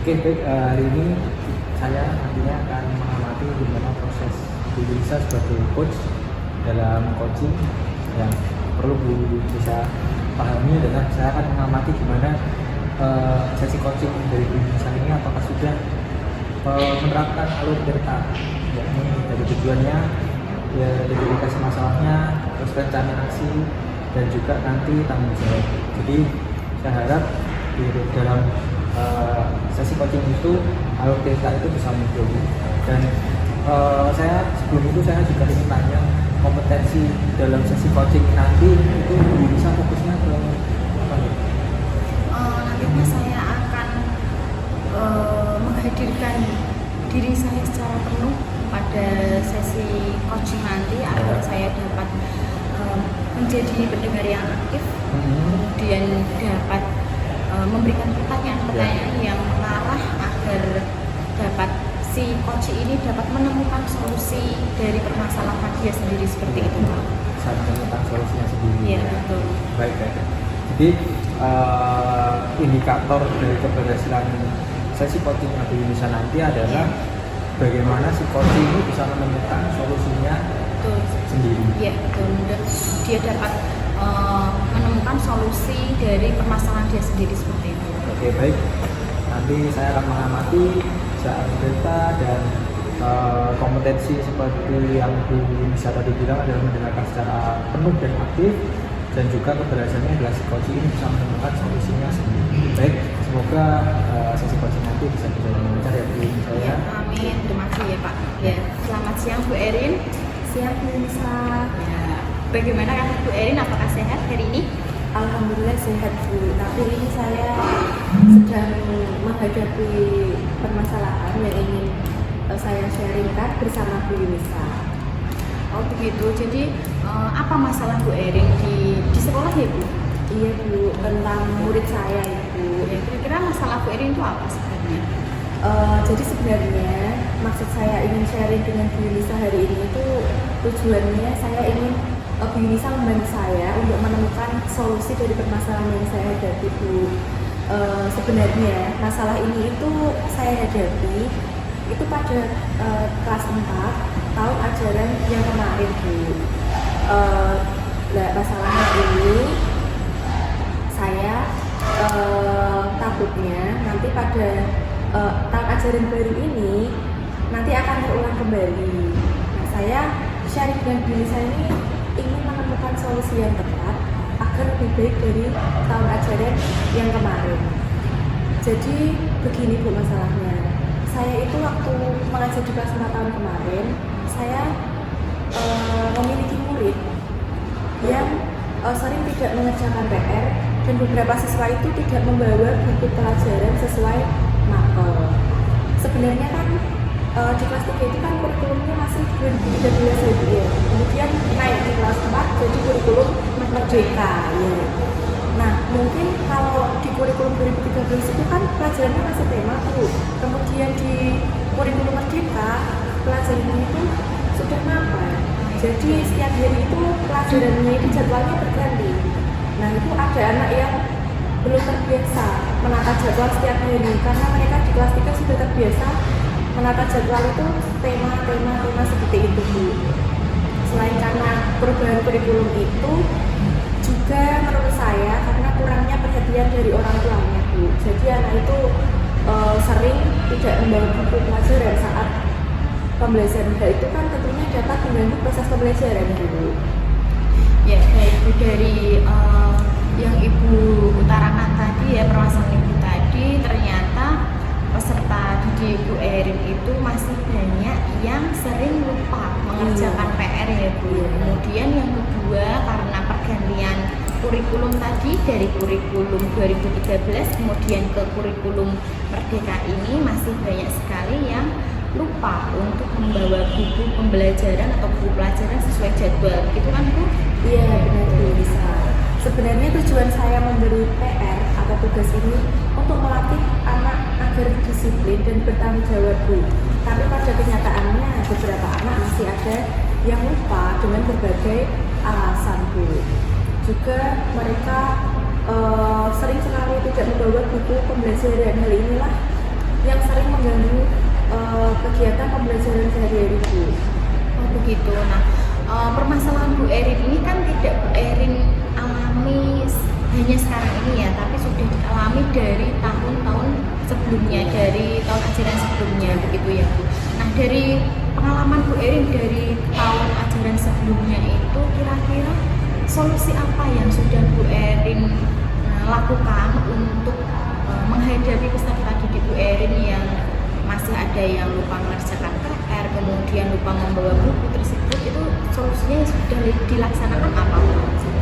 Oke, baik. Hari ini saya nantinya akan mengamati bagaimana proses Bu Yulisa sebagai coach dalam coaching yang perlu Bu bisa pahami adalah saya akan mengamati gimana sesi coaching dari Bu Yulisa ini apakah sudah menerapkan alur delta, yakni dari tujuannya, ya, identifikasi masalahnya, terus rencana aksi, dan juga nanti tanggung jawab. Jadi saya harap di dalam sesi coaching itu alur delta itu bisa muncul. Dan saya sebelum itu saya juga ingin tanya, kompetensi dalam sesi coaching nanti itu bisa fokusnya ke apa ya? Nantinya saya akan menghadirkan diri saya secara penuh pada sesi coaching nanti agar saya dapat menjadi pendengar yang aktif, kemudian dapat memberikan pertanyaan-pertanyaan yang mengarah agar dapat si coach ini dapat menemukan solusi dari permasalahan dia sendiri seperti itu, Pak. Saat menemukan solusinya sendiri. Iya, betul. Baik. Jadi indikator dari keberhasilan sesi coaching Bu Yulisa nanti adalah bagaimana si coach ini bisa menemukan solusinya sendiri. Iya, betul. Dan dia dapat menemukan solusi dari permasalahan dia sendiri seperti itu. Oke, baik. Nanti saya akan mengamati soal delta dan kompetensi seperti yang Bu Yulisa tadi bilang adalah mendengarkan secara penuh dan aktif, dan juga keberhasilannya adalah si coach ini bisa menemukan solusinya sendiri. Baik, semoga sesi coaching nanti bisa berjalan lancar ya Bu Yulisa. Ya, amin. Terima kasih ya Pak. Ya, selamat siang Bu Erin. Siang Bu Yulisa. Ya, bagaimana kabar Bu Erin? Apakah sehat hari ini? Alhamdulillah sehat Bu. Tapi ini saya sedang menghadapi permasalahan yang ingin saya sharingkan bersama Bu Yulisa. Oh begitu. Jadi apa masalah Bu Erin di sekolah ya Bu? Iya Bu, tentang murid saya Ibu. Ya, kira-kira masalah Bu Erin itu apa sebenarnya? Jadi sebenarnya maksud saya ingin sharing dengan Bu Yulisa hari ini itu tujuannya saya ingin Bu Yulisa membantu saya untuk menemukan solusi dari permasalahan yang saya hadapi Bu. Sebenarnya masalah ini itu saya hadapi itu pada kelas 4 tahun ajaran yang kemarin Bu. Masalahnya ini saya takutnya nanti pada tahun ajaran baru ini nanti akan terulang kembali. Nah, saya sharing dengan diri saya ini ingin menemukan solusi yang tepat agar lebih baik dari tahun ajaran yang kemarin. Jadi begini Bu masalahnya. Saya itu waktu mengajar di kelas 4 tahun kemarin, saya memiliki murid yang sering tidak mengerjakan PR, dan beberapa siswa itu tidak membawa buku pelajaran sesuai mapel. Sebenarnya kan di kelas 3 itu kan kurikulumnya masih 2013 ya. Kemudian naik di kelas 4 jadi kurikulum merdeka ya. Nah, mungkin kalau di kurikulum 2013 itu kan pelajarannya masih tema Bu. Kemudian di kurikulum merdeka pelajarannya itu sudah mapel. Jadi setiap hari itu pelajarannya itu jadwalnya berganti. Nah, itu ada anak yang belum terbiasa menata jadwal setiap hari karena mereka di kelas 3 sudah terbiasa menata jadwal itu tema seperti itu Bu. Selain karena perubahan kurikulum itu juga menurut saya karena kurangnya perhatian dari orang tuanya Bu. Jadi anak itu sering tidak membawa buku pelajaran saat pembelajaran. Itu kan tentunya dapat mengganggu proses pembelajaran Bu. Ya baik Bu, dari yang Ibu utarakan tadi ya, permasalahan Ibu tadi, ternyata peserta didik Bu Erin itu masih banyak yang sering lupa mengerjakan PR ya Bu. Kemudian yang kedua, karena pergantian kurikulum tadi dari kurikulum 2013 kemudian ke kurikulum merdeka ini, masih banyak sekali yang lupa untuk membawa buku pembelajaran atau buku pelajaran sesuai jadwal. Gitu kan Bu? Iya benar Bu Lisa. Sebenarnya tujuan saya memberi PR atau tugas ini untuk melatih anak agar disiplin dan bertanggung jawab Bu. Tapi pada kenyataannya beberapa anak masih ada yang lupa dengan berbagai alasan Bu. Juga mereka sering sekali tidak membawa buku pembelajaran. Hal inilah yang sering mengganggu kegiatan pembelajaran sehari-hari Bu. Oh begitu. Nah, permasalahan Bu Erin ini kan tidak Bu Erin alami hanya sekarang ini ya, tapi sudah dialami dari tahun-tahun sebelumnya, dari tahun ajaran sebelumnya begitu ya Bu. Nah, dari pengalaman Bu Erin dari tahun ajaran sebelumnya itu kira-kira solusi apa yang sudah Bu Erin lakukan untuk menghadapi peserta didik Bu Erin yang masih ada yang lupa mengerjakan PR, kemudian lupa membawa buku tersebut, itu solusinya sudah dilaksanakan apa Bu?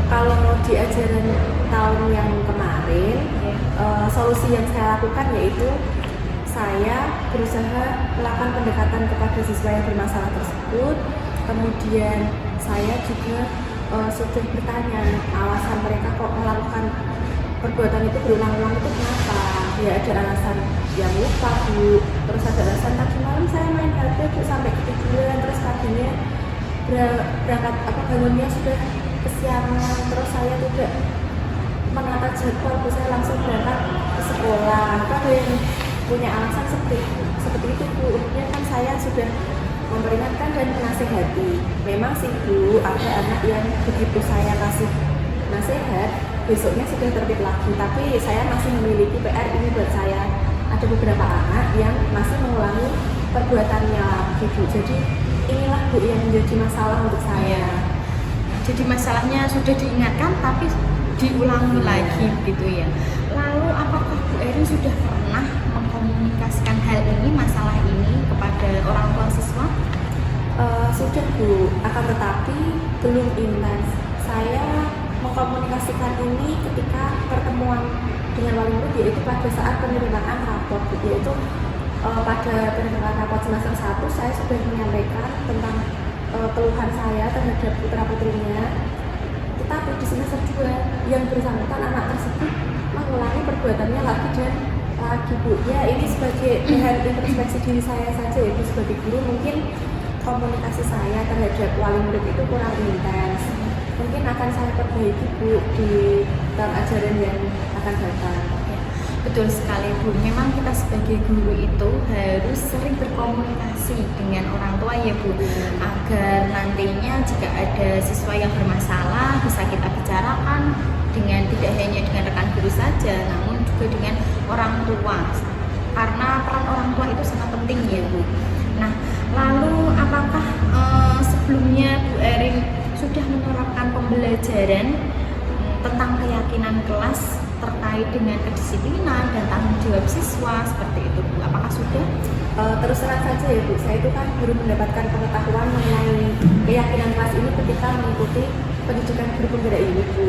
Kalau di ajaran tahun yang kemarin, solusi yang saya lakukan yaitu saya berusaha melakukan pendekatan kepada siswa yang bermasalah tersebut. Kemudian saya juga sudah bertanya alasan mereka kok melakukan perbuatan itu berulang-ulang itu kenapa? Ya ada alasan yang lupa Bu, terus ada alasan tadi malam saya main HP Bu sampai ketiduran, terus paginya berangkat bangunnya sudah kesiangan, terus saya tidak menata jadwal Bu, saya langsung berangkat ke sekolah. Ada yang punya alasan seperti itu Bu. Umumnya kan saya sudah memperingatkan dan menasehati. Memang sih Bu, ada anak yang begitu saya kasih nasihat besoknya sudah terbit lagi, tapi saya masih memiliki PR ini buat saya. Ada beberapa anak yang masih mengulangi perbuatannya lagi Bu. Jadi inilah Bu yang menjadi masalah untuk saya. Jadi masalahnya sudah diingatkan tapi diulangi lagi gitu ya. Lalu apakah Bu Erin sudah pernah mengkomunikasikan hal ini, masalah ini kepada orang tua siswa? Sudah Bu, akan tetapi belum intens. Saya mengkomunikasikan ini ketika pertemuan dengan wali murid, yaitu pada saat penerimaan raport, yaitu pada penerimaan raport semester 1 saya sudah menyampaikan tentang keluhan saya terhadap putra putrinya. Tetapi di semester 2 yang bersangkutan anak tersebut mengulangi perbuatannya lagi dan lagi Bu. Ya ini sebagai bahan introspeksi diri saya saja ya Bu, sebagai guru mungkin komunikasi saya terhadap wali murid itu kurang intens. Mungkin akan saya perbaiki Bu di tahun ajaran yang akan datang. Ya, betul sekali Bu. Memang kita sebagai guru itu harus sering berkomunikasi dengan orang tua ya Bu, agar nantinya jika ada siswa yang bermasalah bisa kita bicarakan dengan tidak hanya dengan rekan guru saja, namun juga dengan orang tua. Karena peran orang tua itu sangat penting ya Bu. Nah, lalu apakah sebelumnya Bu Erin sudah menerapkan pembelajaran tentang keyakinan kelas terkait dengan kedisiplinan dan tanggung jawab siswa seperti itu Bu? Apakah sudah? Terus terang saja ya Bu, saya itu kan baru mendapatkan pengetahuan mengenai keyakinan kelas ini ketika mengikuti pendidikan guru penggerak ini Bu.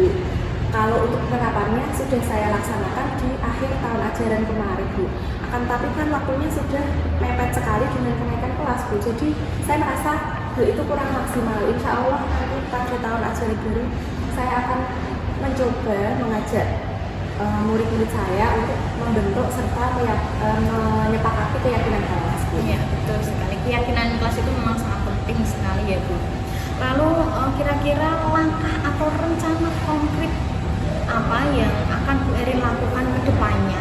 Kalau untuk penerapannya sudah saya laksanakan di akhir tahun ajaran kemarin Bu. Akan tapi kan waktunya sudah mepet sekali dengan kenaikan kelas Bu. Jadi saya merasa itu kurang maksimal. Insya Allah nanti pada tahun ajaran baru saya akan mencoba mengajak murid-murid saya untuk membentuk serta menyepakati keyakinan kelas Bu. Iya betul sekali. Keyakinan kelas itu memang sangat penting sekali ya Bu. Lalu kira-kira langkah atau rencana konkret apa yang akan Bu Erin lakukan ke depannya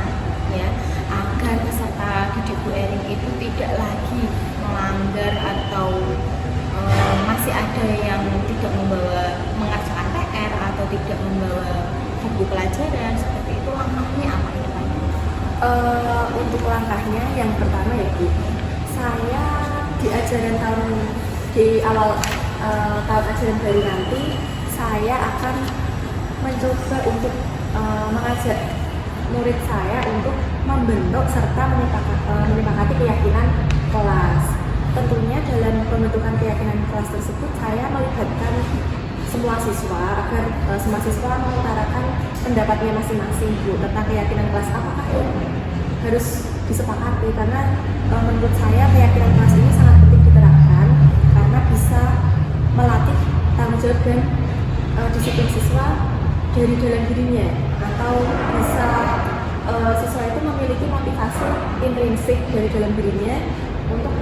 ya, agar peserta didik Bu Erin itu tidak lagi melanggar atau masih ada yang tidak mengerjakan PR atau tidak membawa buku pelajaran seperti itu, langkahnya apa ke depannya? Untuk langkahnya yang pertama ya Bu, saya di awal tahun ajaran baru nanti saya akan mencoba untuk mengajak murid saya untuk membentuk serta menyepakati keyakinan kelas. Tentunya dalam pembentukan keyakinan kelas tersebut saya melibatkan semua siswa agar semua siswa mengutarakan pendapatnya masing-masing Bu tentang keyakinan kelas apakah yang harus disepakati, karena menurut saya keyakinan kelas ini sangat penting diterapkan karena bisa melatih tanggung jawab dan disiplin siswa dari dalam dirinya, atau bisa siswa itu memiliki motivasi intrinsik dari dalam dirinya untuk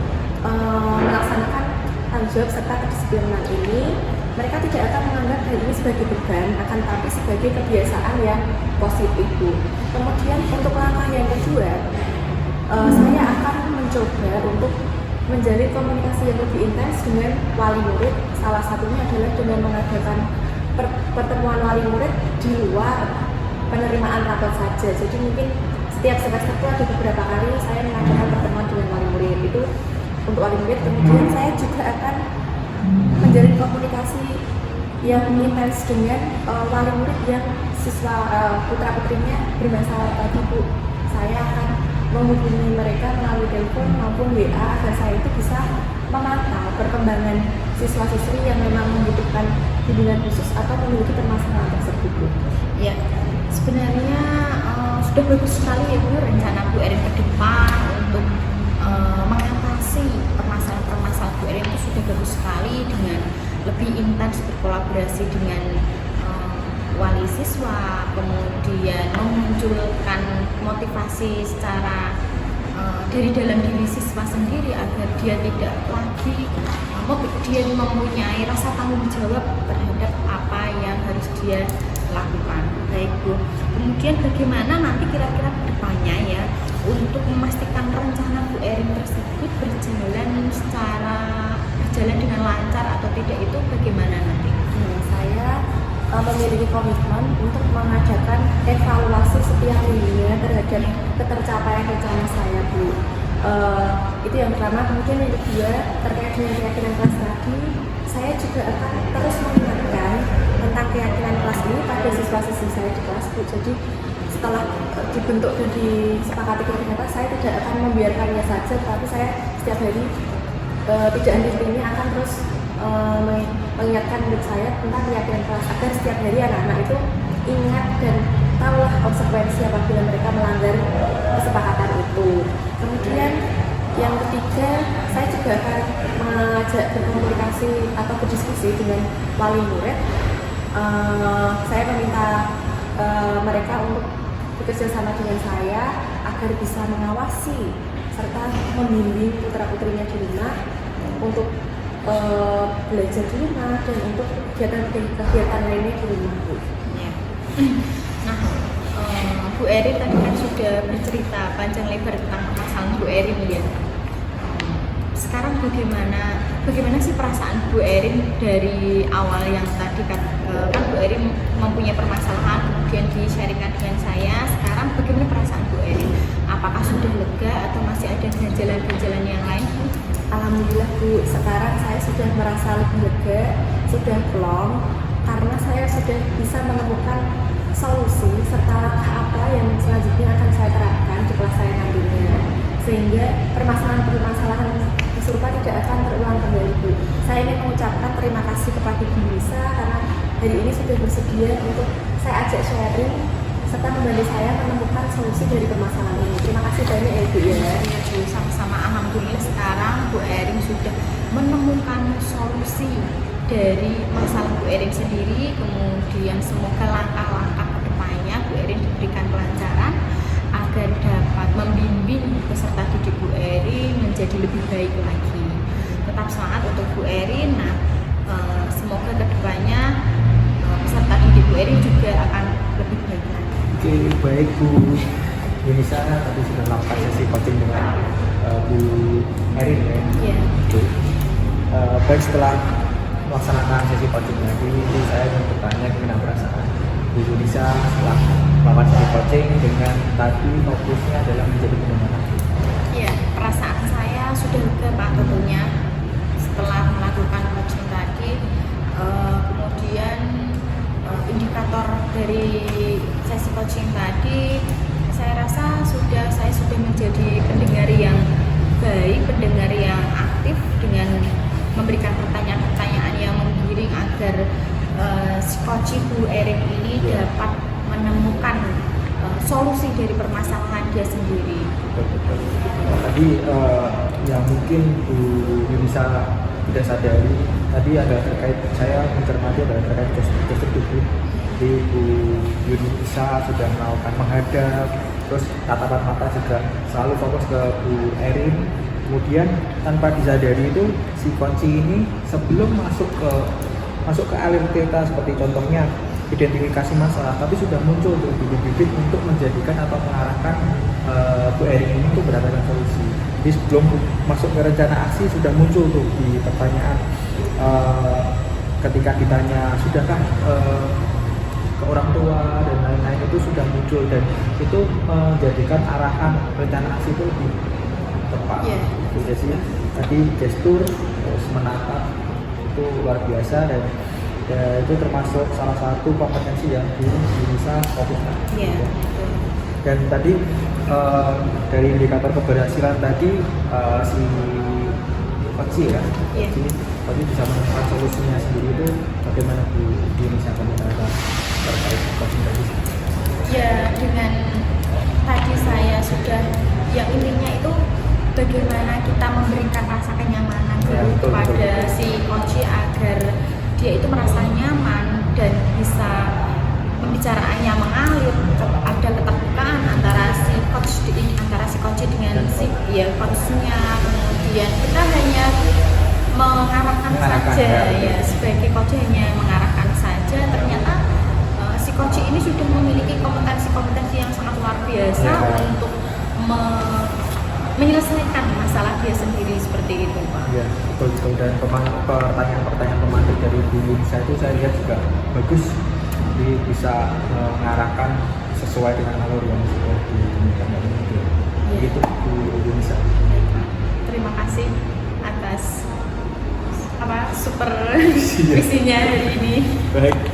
melaksanakan tanggung jawab serta kedisiplinan ini. Mereka tidak akan menganggap hal ini sebagai beban, akan tapi sebagai kebiasaan yang positif Bu. Kemudian untuk langkah yang kedua, saya akan mencoba untuk menjalin komunikasi yang lebih intens dengan wali murid. Salah satunya adalah dengan mengadakan pertemuan wali murid di luar penerimaan rapot saja. Jadi mungkin setiap semester itu ada beberapa kali saya mengadakan pertemuan dengan wali murid itu untuk wali murid. Kemudian saya juga akan menjalin komunikasi yang intens dengan wali murid yang siswa putra putrinya bermasalah tadi Bu. Saya akan menghubungi mereka melalui telepon maupun WA agar saya itu bisa memantau perkembangan siswa-siswi yang memang membutuhkan bimbingan khusus atau memiliki permasalahan tersebut. Ya, sebenarnya sudah bagus sekali ya Bu rencana Bu Erin ke depan untuk mengatasi permasalahan-permasalahan Bu Erin itu sudah bagus sekali dengan lebih intens berkolaborasi dengan wali siswa, kemudian memunculkan motivasi secara dari dalam diri siswa sendiri agar dia tidak lagi dia mempunyai rasa tanggung jawab terhadap apa yang harus dia lakukan. Baik Bu, kemudian bagaimana nanti kira-kira kedepannya ya untuk memastikan rencana Bu Erin tersebut berjalan dengan lancar atau tidak itu bagaimana nanti? Saya memiliki komitmen untuk mengadakan evaluasi setiap minggunya terhadap ketercapaian rencana saya Bu. Itu yang pertama. Kemudian yang kedua terkait dengan keyakinan kelas tadi, saya juga akan terus mengingatkan tentang keyakinan kelas ini pada siswa-siswi saya di kelas Bu. Jadi setelah dibentuk dan disepakati keyakinan kelas, saya tidak akan membiarkannya saja, tapi saya setiap hari tidak henti-hentinya akan terus mengingatkan murid saya tentang keyakinan kelas agar setiap hari anak-anak itu ingat dan tahulah konsekuensi apabila mereka melanggar kesepakatan itu. Kemudian yang ketiga, saya juga akan mengajak berkomunikasi atau berdiskusi dengan wali murid. Saya meminta mereka untuk bekerja sama dengan saya agar bisa mengawasi serta membimbing putra-putrinya di rumah untuk belajar di rumah dan untuk kegiatan lainnya di rumah Bu. Ya. Nah, Bu Erin tadi kan sudah bercerita panjang lebar tentang permasalahan Bu Erin ya. Sekarang bagaimana sih perasaan Bu Erin dari awal yang tadi kan Bu Erin mempunyai permasalahan kemudian di-sharingkan dengan saya. Sekarang bagaimana perasaan Bu Erin? Apakah sudah lega atau masih ada ganjalan-ganjalan yang lain? Alhamdulillah Bu, sekarang saya sudah merasa lebih lega, sudah plong karena saya sudah bisa menemukan solusi serta langkah apa yang selanjutnya akan saya terapkan di kelas saya nantinya, sehingga permasalahan-permasalahan serupa tidak akan terulang kembali Bu. Saya ingin mengucapkan terima kasih kepada Bu Lisa karena hari ini sudah bersedia untuk saya ajak sharing serta membantu saya menemukan solusi dari permasalahan ini. Terima kasih banyak ya Bu ya. Bu, sama-sama. Alhamdulillah sekarang Bu Erin sudah menemukan solusi dari masalah Bu Erin sendiri. Kemudian semoga langkah-langkah kedepannya Bu Erin diberikan kelancaran agar dapat membimbing peserta didik Bu Erin menjadi lebih baik lagi. Tetap semangat untuk Bu Erin. Nah, semoga kedepannya peserta didik Bu Erin juga akan lebih baik lagi. Oke, baik Bu Yunisa tadi sudah melakukan sesi coaching dengan Bu Erin ya. Iya. Oke. Baik, setelah melaksanakan sesi coaching tadi, saya ingin bertanya gimana perasaan Bu Yunisa setelah melakukan sesi coaching dengan tadi fokusnya adalah menjadi pendengar. Iya, perasaan saya sudah lega Pak tentunya setelah melakukan coaching tadi. Kemudian indikator dari sesi coaching tadi, saya rasa saya sudah menjadi pendengar yang baik, pendengar yang aktif dengan memberikan pertanyaan-pertanyaan yang menggiring agar si coach Bu Erin ini dapat menemukan solusi dari permasalahan dia sendiri. Betul. Tadi yang mungkin Bu Yunisa tidak sadari tadi ada terkait, saya mencermati ada terkait gestur tubuh. Jadi Bu Yunisa sudah melakukan menghadap, terus tatapan mata juga selalu fokus ke Bu Erin. Kemudian tanpa disadari itu si kunci ini sebelum masuk ke alur theta seperti contohnya identifikasi masalah, tapi sudah muncul tuh bibit-bibit untuk menjadikan atau mengarahkan Bu Erin ini tuh berdasarkan solusi. Jadi sebelum masuk ke rencana aksi sudah muncul tuh di pertanyaan ketika ditanya sudahkah ke orang tua dan lain-lain itu sudah muncul dan itu menjadikan arahan rencana aksi itu lebih tepat. Jadi sih tadi gestur terus menatap itu luar biasa dan itu termasuk salah satu kompetensi yang bisa fokuskan. Dan tadi dari indikator keberhasilan tadi si Koci ya, Koci tadi bisa menemukan solusinya sendiri itu bagaimana Bu Indonesia komentar terkait Koci tadi? Ya dengan tadi saya sudah yang intinya itu bagaimana kita memberikan rasa kenyamanan kepada si Koci agar dia itu merasa nyaman dan bisa pembicaraannya mengalir, ada keterbukaan antara si coach dengan si coachnya. Kemudian kita hanya mengarahkan saja ya, sebagai coach hanya mengarahkan saja. Ternyata si coach ini sudah memiliki kompetensi yang sangat luar biasa untuk menyelesaikan masalah dia sendiri seperti itu, Pak. Ya, betul. Dan pertanyaan pemantik dari Bu Indonesia itu saya lihat juga bagus. Jadi bisa mengarahkan sesuai dengan alur yang sudah ditemukan dari itu. Begitu Bu Indonesia. Terima kasih atas super visinya hari ini. Baik.